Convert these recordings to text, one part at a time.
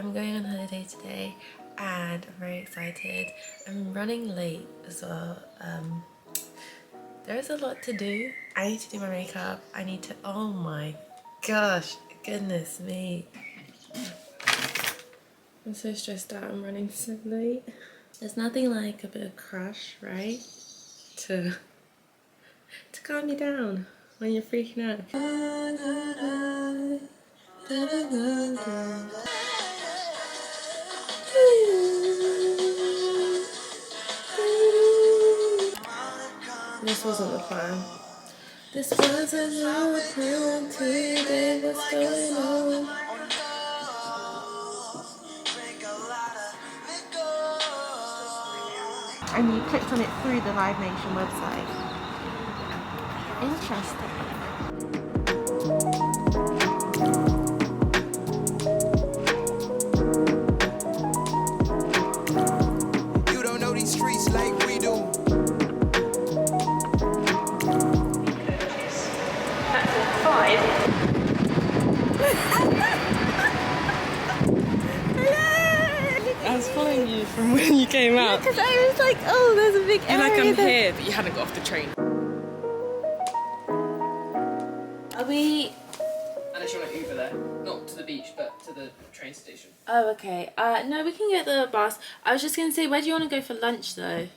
I'm going on holiday today and I'm very excited. I'm running late as well. There's a lot to do. I need to do my makeup. I need to, oh my gosh, goodness me. I'm so stressed out, I'm running so late. There's nothing like a bit of crush, right? To calm you down when you're freaking out. This wasn't the plan. This wasn't the plan today. What's going on? And you clicked on it through the Live Nation website. Interesting. You don't know these streets like we do. That's 5. I was following you from when you came out. Because I was like, oh, there's a big area. You're like, I'm here, but you hadn't got off the train. Are we... Unless you want to Uber there. Not to the beach, but to the train station. Oh, okay. No, we can get the bus. I was just going to say, where do you want to go for lunch, though?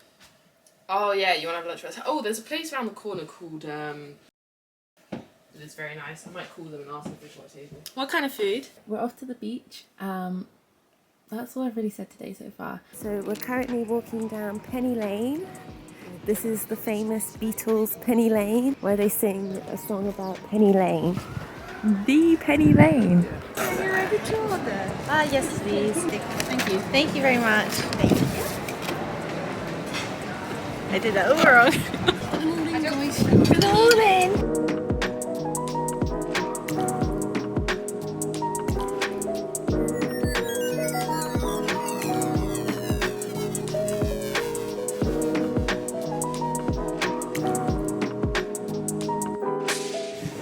Oh, yeah, you want to have lunch with us? Oh, there's a place around the corner called, it is very nice. I might call them and ask if they want a table. What kind of food? We're off to the beach. That's all I've really said today so far. So we're currently walking down Penny Lane. This is the famous Beatles Penny Lane, where they sing a song about Penny Lane. The Penny Lane. Are you ready to order? Yes, please. Thank you. Thank you very much. Thank you. I did that all wrong. Good morning, guys. Good morning.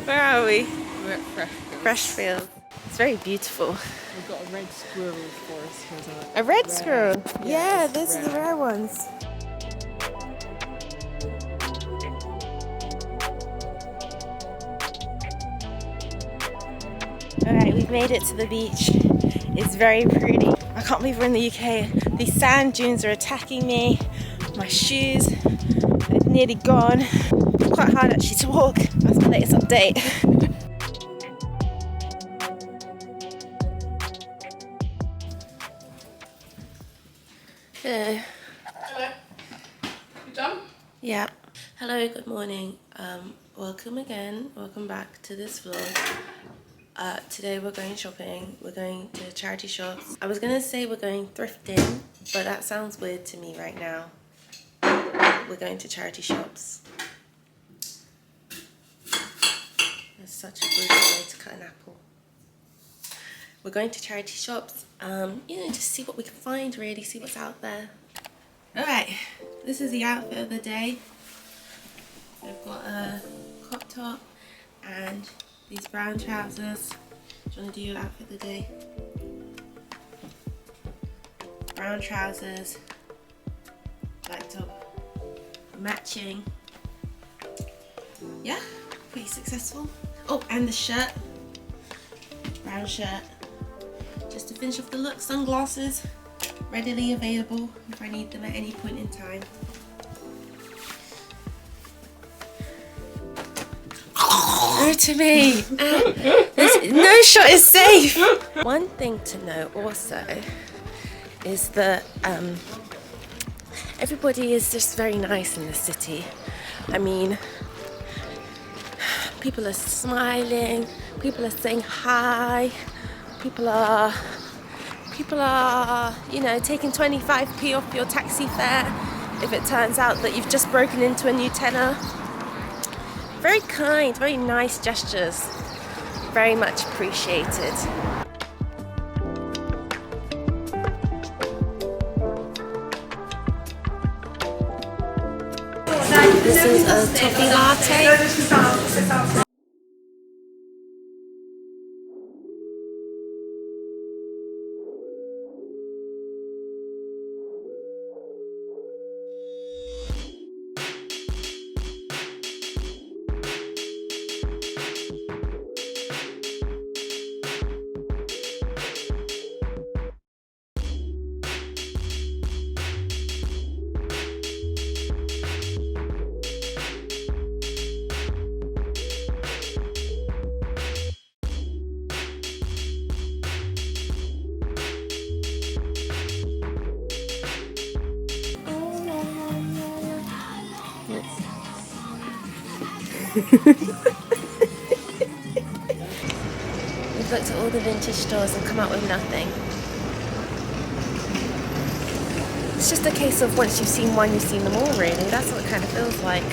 Where are we? We're at Freshfield. Freshfield. It's very beautiful. We've got a red squirrel for us. A red squirrel? Yeah, this those is are the rare ones. Alright, we've made it to the beach. It's very pretty. I can't believe we're in the UK. These sand dunes are attacking me. My shoes are nearly gone. It's quite hard actually to walk. That's the latest update. Hello. Hello. You done? Yeah. Hello, good morning. Welcome again. Welcome back to this vlog. Today we're going shopping. We're going to charity shops. I was gonna say we're going thrifting, but that sounds weird to me right now. We're going to charity shops. That's such a brutal way to cut an apple. We're going to charity shops, just see what we can find, really, see what's out there. Alright, this is the outfit of the day. I've got a crop top and these brown trousers. Do you want to do your outfit of the day? Brown trousers, black top, matching. Yeah, pretty successful. Oh, and the shirt, brown shirt. Just to finish off the look, sunglasses, readily available if I need them at any point in time. To me, no shot is safe. One thing to know also is that everybody is just very nice in the city. I mean, people are smiling, people are saying hi, people are taking 25p off your taxi fare if it turns out that you've just broken into a new tenner. Very kind, very nice gestures. Very much appreciated. This is a toffee latte. We've looked at all the vintage stores and come up with nothing. It's just a case of once you've seen one, you've seen them all, really. That's what it kind of feels like.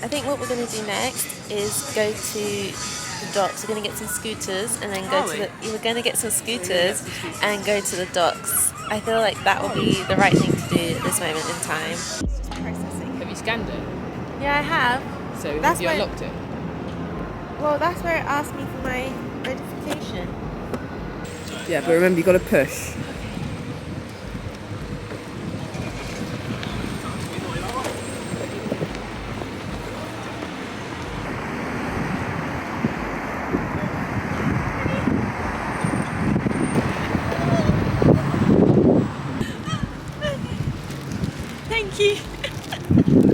I think what we're going to do next is go to the docks. We're going to get some scooters and then go to the. We're going to get some scooters and go to the docks. I feel like that will be the right thing to do at this moment in time. It's just processing. Have you scanned it? Yeah, I have. So That's have you why- unlocked it? Well, that's where it asked me for my identification. Yeah, but remember you got to push. Thank you.